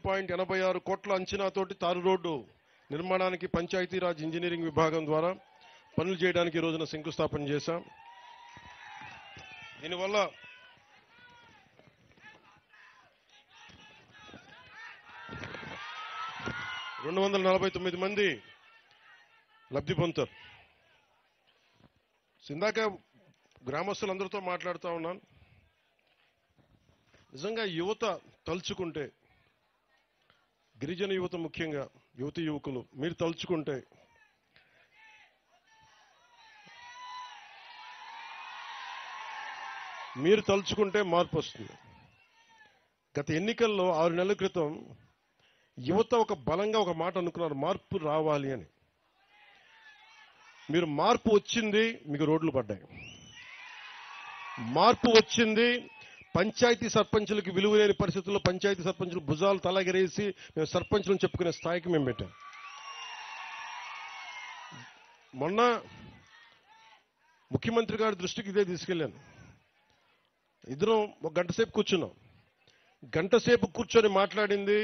3.86 కోట్ల అంచనాతోటి తారు రోడ్డు నిర్మాణానికి పంచాయతీరాజ్ ఇంజనీరింగ్ విభాగం ద్వారా పనులు చేయడానికి ఈ రోజున శంకుస్థాపన చేశాం. దీనివల్ల 249 మంది లబ్ధి పొందుతారు. ఇందాక గ్రామస్తులందరితో మాట్లాడుతూ ఉన్నాను. నిజంగా యువత తలుచుకుంటే, గిరిజన యువత ముఖ్యంగా యువకులు మీరు తలుచుకుంటే మార్పు వస్తుంది. గత ఎన్నికల్లో 6 నెలల క్రితం యువత ఒక బలంగా ఒక మాట అనుకున్నారు, మార్పు రావాలి అని. మీరు మార్పు వచ్చింది, మీకు రోడ్లు పడ్డాయి. మార్పు వచ్చింది. పంచాయతీ సర్పంచులకి విలువ లేని పరిస్థితుల్లో పంచాయతీ సర్పంచులు భుజాలు తలగరేసి మేము సర్పంచులను చెప్పుకునే స్థాయికి మేము పెట్టాం. మొన్న ముఖ్యమంత్రి గారి దృష్టికి ఇదే తీసుకెళ్లాను. ఇద్దరం ఒక గంట సేపు కూర్చున్నాం. గంట సేపు కూర్చొని మాట్లాడింది,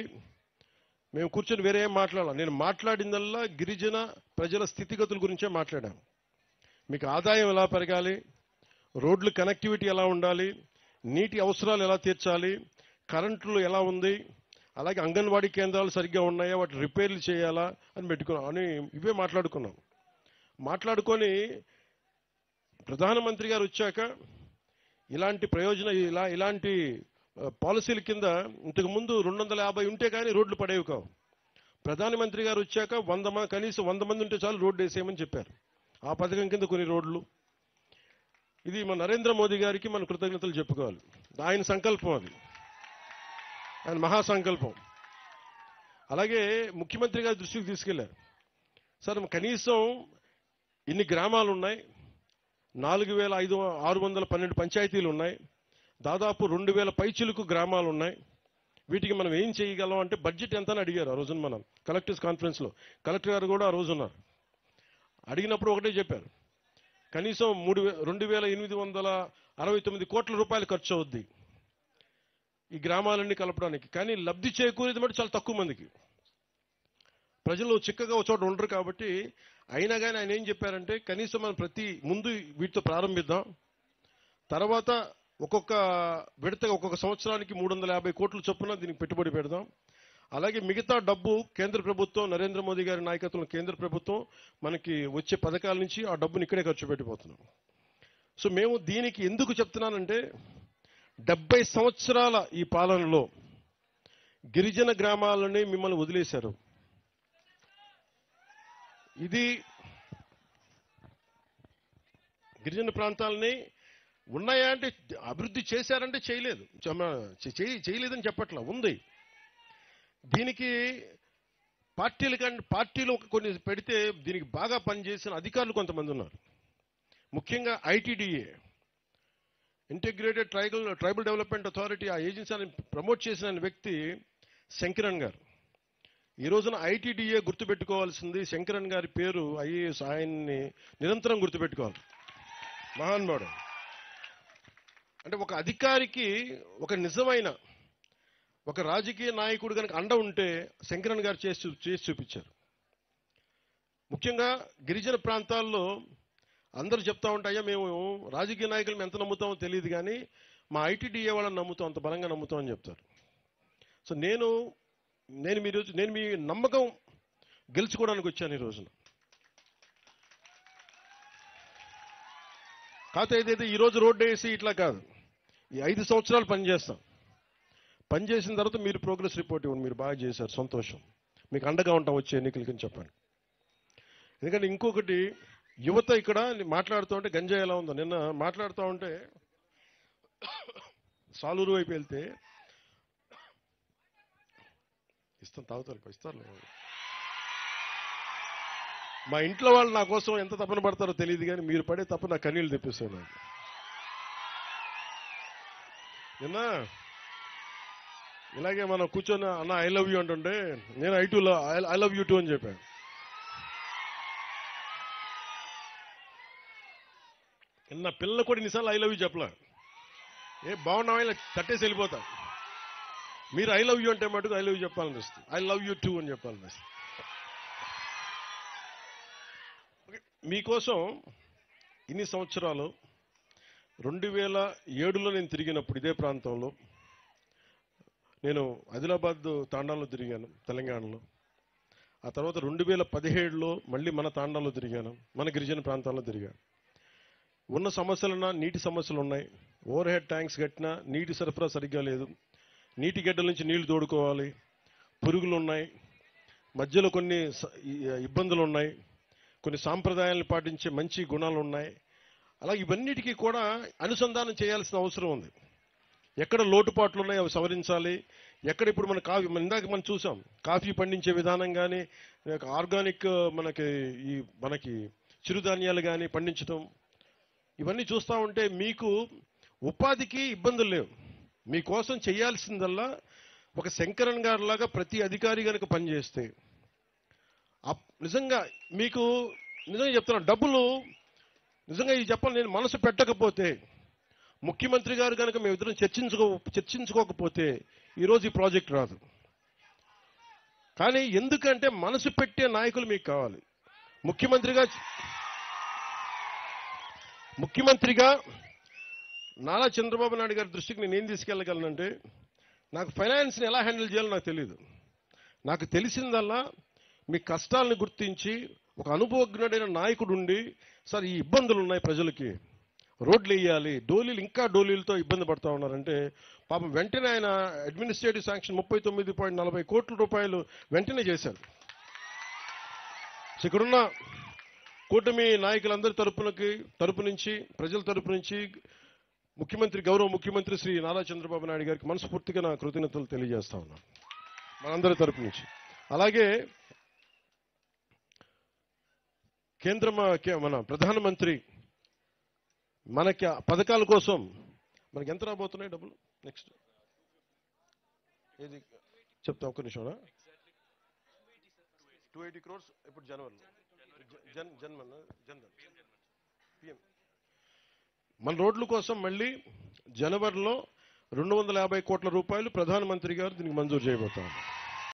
మేము కూర్చొని వేరే ఏం మాట్లాడాలి. నేను మాట్లాడిందల్లా గిరిజన ప్రజల స్థితిగతుల గురించే మాట్లాడాను. మీకు ఆదాయం ఎలా పెరగాలి, రోడ్లు కనెక్టివిటీ ఎలా ఉండాలి, నీటి అవసరాలు ఎలా తీర్చాలి, కరెంట్లు ఎలా ఉంది, అలాగే అంగన్వాడీ కేంద్రాలు సరిగ్గా ఉన్నాయా, వాటి రిపేర్లు చేయాలా అని ఇవే మాట్లాడుకున్నాం. మాట్లాడుకొని ప్రధానమంత్రి గారు వచ్చాక ఇలాంటి ఇలాంటి పాలసీల కింద ఇంతకుముందు 250 ఉంటే కానీ రోడ్లు పడేవి కావు. ప్రధానమంత్రి గారు వచ్చాక కనీసం 100 మంది ఉంటే చాలు రోడ్డు వేసేయమని చెప్పారు. ఆ పథకం కింద కొన్ని రోడ్లు. ఇది మన నరేంద్ర మోదీ గారికి మన కృతజ్ఞతలు చెప్పుకోవాలి. ఆయన సంకల్పం, అది ఆయన మహాసంకల్పం. అలాగే ముఖ్యమంత్రి గారి దృష్టికి తీసుకెళ్లారు. సార్ కనీసం ఇన్ని గ్రామాలు ఉన్నాయి, 4,612 పంచాయతీలు ఉన్నాయి, దాదాపు 2,000 పైచిలుకు గ్రామాలు ఉన్నాయి. వీటికి మనం ఏం చేయగలం అంటే బడ్జెట్ ఎంత అని అడిగారు. ఆ రోజున మనం కలెక్టర్స్ కాన్ఫరెన్స్లో కలెక్టర్ గారు కూడా ఆ రోజు ఉన్నారు. అడిగినప్పుడు ఒకటే చెప్పారు, కనీసం 2,869 కోట్ల రూపాయలు ఖర్చు అవుద్ది ఈ గ్రామాలన్నీ కలపడానికి. కానీ లబ్ధి చేకూరేది మటు చాలా తక్కువ మందికి. ప్రజలు చిక్కగా ఒక చోట ఉండరు కాబట్టి. అయినా కానీ ఆయన ఏం చెప్పారంటే కనీసం మనం ముందు వీటితో ప్రారంభిద్దాం, తర్వాత ఒక్కొక్క విడతగా ఒక్కొక్క సంవత్సరానికి 350 కోట్ల చొప్పున దీనికి పెట్టుబడి పెడదాం. అలాగే మిగతా డబ్బు కేంద్ర ప్రభుత్వం, నరేంద్ర మోదీ గారి నాయకత్వంలో కేంద్ర ప్రభుత్వం మనకి వచ్చే పథకాల నుంచి ఆ డబ్బుని ఇక్కడే ఖర్చు పెట్టిపోతున్నాం. సో మేము దీనికి ఎందుకు చెప్తున్నానంటే 70 సంవత్సరాల ఈ పాలనలో గిరిజన గ్రామాలని మిమ్మల్ని వదిలేశారు. ఇది గిరిజన ప్రాంతాలని ఉన్నాయా అంటే అభివృద్ధి చేశారంటే చేయలేదని చెప్పట్లా, ఉంది. దీనికి పార్టీలు కొన్ని పెడితే దీనికి బాగా పనిచేసిన అధికారులు కొంతమంది ఉన్నారు. ముఖ్యంగా ITDA, integrated tribal development authority, ఆ ఏజెన్సీని ప్రమోట్ చేసిన వ్యక్తి శంకరన్ గారు. ఈ రోజున ఐటీడీఏ గుర్తుపెట్టుకోవాల్సింది శంకరన్ గారి పేరు, ఐఏఎస్, ఆయన్ని నిరంతరం గుర్తుపెట్టుకోవాలి. మహానుభావుడు. అంటే ఒక అధికారికి ఒక నిజమైన ఒక రాజకీయ నాయకుడు కనుక అండ ఉంటే శంకరన్ గారు చేసి చూపించారు. ముఖ్యంగా గిరిజన ప్రాంతాల్లో అందరూ చెప్తా ఉంటాయా, మేము రాజకీయ నాయకులను ఎంత నమ్ముతామో తెలియదు కానీ మా ఐటీడీఏ వాళ్ళని నమ్ముతాం, అంత బలంగా నమ్ముతాం అని చెప్తారు. సో నేను మీ నమ్మకం గెలుచుకోవడానికి వచ్చాను ఈ రోజున. కాకపోతే ఏదైతే ఈరోజు రోడ్డు వేసి ఇట్లా కాదు, ఈ 5 సంవత్సరాలు పనిచేస్తాం. పనిచేసిన తర్వాత మీరు ప్రోగ్రెస్ రిపోర్ట్ ఇవ్వండి, మీరు బాగా చేశారు, సంతోషం, మీకు అండగా ఉంటాం వచ్చే ఎన్నికలకి చెప్పండి. ఎందుకంటే ఇంకొకటి, యువత ఇక్కడ మాట్లాడుతూ ఉంటే గంజాయి ఎలా ఉందో, నిన్న మాట్లాడుతూ ఉంటే సాలూరు వైపు వెళ్తే ఇస్తారు. మా ఇంట్లో వాళ్ళు నా కోసం ఎంత తపన పడతారో తెలియదు కానీ మీరు పడే తప్ప నా కన్నీళ్ళు తెప్పిస్తాను. నాకు నిన్న ఇలాగే మనం కూర్చొని అన్న ఐ లవ్ యూ అంటుంటే నేను ఐ లవ్ యూ టూ అని చెప్పాను. నిన్న పిల్లలు కూడా ఇన్నిసార్లు ఐ లవ్ యూ చెప్పలే, బాగున్నావా ఇలా తట్టేసి వెళ్ళిపోతా. మీరు ఐ లవ్ యూ అంటే మటుకు ఐ లవ్ యూ చెప్పాలనిపిస్తుంది, ఐ లవ్ యూ టూ అని చెప్పాలనిపిస్తుంది. మీకోసం ఇన్ని సంవత్సరాలు 2007లో నేను తిరిగినప్పుడు ఇదే ప్రాంతంలో నేను ఆదిలాబాద్ తాండాలో తిరిగాను తెలంగాణలో. ఆ తర్వాత 2017లో మళ్ళీ మన తాండాలో తిరిగాను, మన గిరిజన ప్రాంతాల్లో తిరిగాను. ఉన్న సమస్యలన్నా నీటి సమస్యలు ఉన్నాయి. ఓవర్ హెడ్ ట్యాంక్స్ కట్టినా నీటి సరఫరా సరిగ్గా లేదు. నీటి గడ్డల నుంచి నీళ్లు తోడుకోవాలి, పురుగులు ఉన్నాయి, మధ్యలో కొన్ని ఇబ్బందులు ఉన్నాయి, కొన్ని సాంప్రదాయాలను పాటించే మంచి గుణాలు ఉన్నాయి. అలా ఇవన్నిటికీ కూడా అనుసంధానం చేయాల్సిన అవసరం ఉంది. ఎక్కడ లోటుపాట్లు ఉన్నాయి అవి సవరించాలి. ఎక్కడ ఇప్పుడు మన ఇందాక మనం చూసాం కాఫీ పండించే విధానం కానీ, ఆర్గానిక్ మనకి చిరుధాన్యాలు కానీ పండించడం, ఇవన్నీ చూస్తూ ఉంటే మీకు ఉపాధికి ఇబ్బందులు లేవు. మీకోసం చేయాల్సిందల్లా ఒక శంకరన్ గారి లాగా ప్రతి అధికారి కనుక పనిచేస్తే నిజంగా మీకు నిజంగా చెప్తున్నాను, డబ్బులు నిజంగా ఇది చెప్పాలి, నేను మనసు పెట్టకపోతే ముఖ్యమంత్రి గారు కనుక మేమిద్దరం చర్చించుకోకపోతే ఈరోజు ఈ ప్రాజెక్ట్ రాదు. కానీ ఎందుకంటే మనసు పెట్టే నాయకులు మీకు కావాలి. ముఖ్యమంత్రిగా నారా చంద్రబాబు నాయుడు గారి దృష్టికి నేను ఏం తీసుకెళ్ళగలనంటే, నాకు ఫైనాన్స్ని ఎలా హ్యాండిల్ చేయాలో నాకు తెలియదు. నాకు తెలిసిందల్లా మీ కష్టాలను గుర్తించి ఒక అనుభవజ్ఞుడైన నాయకుడు ఉండి, సార్ ఈ ఇబ్బందులు ఉన్నాయి ప్రజలకి, రోడ్లు వేయాలి, ఇంకా డోలీలతో ఇబ్బంది పడతా ఉన్నారంటే పాపం వెంటనే ఆయన అడ్మినిస్ట్రేటివ్ శాంక్షన్ 39.40 కోట్ల రూపాయలు వెంటనే చేశారు. ఇక్కడున్న కూటమి నాయకులందరి తరపు నుంచి ప్రజల తరపు నుంచి గౌరవ ముఖ్యమంత్రి శ్రీ నారా చంద్రబాబు నాయుడు గారికి మనస్ఫూర్తిగా నా కృతజ్ఞతలు తెలియజేస్తా ఉన్నాను మనందరి తరపు నుంచి. అలాగే మన ప్రధానమంత్రి మనకి పథకాల కోసం మనకి ఎంత రాబోతున్నాయి డబ్బులు, నెక్స్ట్ ఏది చెప్తా ఒక్క నిమిషం. 280 crores ఇప్పుడు జనవరిలో పిఎం మన రోడ్ల కోసం మళ్ళీ జనవరిలో 250 కోట్ల రూపాయలు ప్రధానమంత్రి గారు దీనికి మంజూరు చేయబోతా ఉన్నారు.